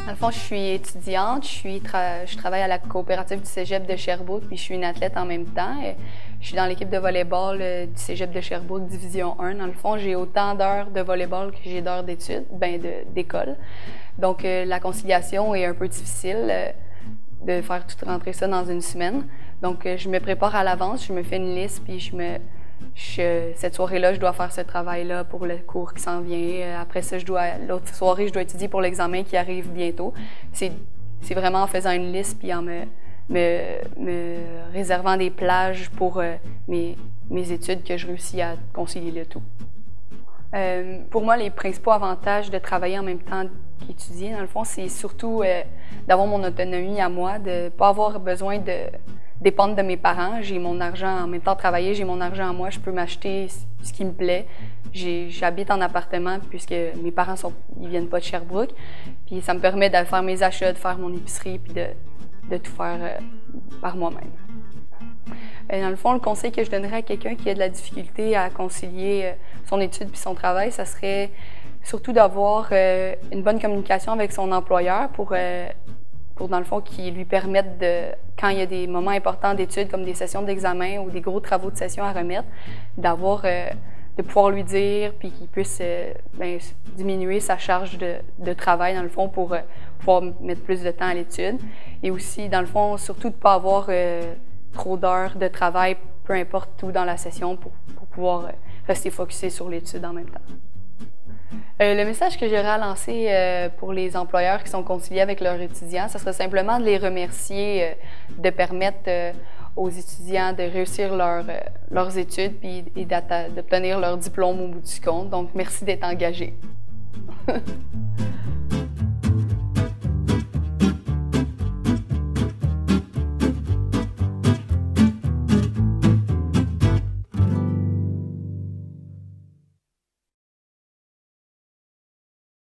Dans le fond, je suis étudiante, je travaille à la coopérative du Cégep de Sherbrooke, puis je suis une athlète en même temps. Je suis dans l'équipe de volleyball du Cégep de Sherbrooke, Division 1. Dans le fond, j'ai autant d'heures de volleyball que j'ai d'heures d'études, d'école. Donc, la conciliation est un peu difficile de faire tout rentrer ça dans une semaine. Donc, je me prépare à l'avance, je me fais une liste, puis cette soirée-là, je dois faire ce travail-là pour le cours qui s'en vient. Après ça, l'autre soirée, je dois étudier pour l'examen qui arrive bientôt. C'est vraiment en faisant une liste puis en me réservant des plages pour mes études que je réussis à concilier le tout. Pour moi, les principaux avantages de travailler en même temps qu'étudier, dans le fond, c'est surtout d'avoir mon autonomie à moi, de ne pas avoir besoin de dépendre de mes parents. J'ai mon argent, en même temps de travailler, j'ai mon argent à moi, je peux m'acheter ce qui me plaît. J'habite en appartement puisque mes parents ils viennent pas de Sherbrooke. Puis ça me permet de faire mes achats, de faire mon épicerie, puis de tout faire par moi-même. Dans le fond, le conseil que je donnerais à quelqu'un qui a de la difficulté à concilier son étude puis son travail, ça serait surtout d'avoir une bonne communication avec son employeur pour dans le fond, qui lui permettent quand il y a des moments importants d'études, comme des sessions d'examen ou des gros travaux de session à remettre, de pouvoir lui dire, puis qu'il puisse diminuer sa charge de travail, dans le fond, pour pouvoir mettre plus de temps à l'étude. Et aussi, dans le fond, surtout de ne pas avoir trop d'heures de travail, peu importe où dans la session, pour pouvoir rester focusé sur l'étude en même temps. Le message que j'aurais à lancer pour les employeurs qui sont conciliés avec leurs étudiants, ce serait simplement de les remercier, de permettre aux étudiants de réussir leurs études et d'obtenir leur diplôme au bout du compte. Donc, merci d'être engagés.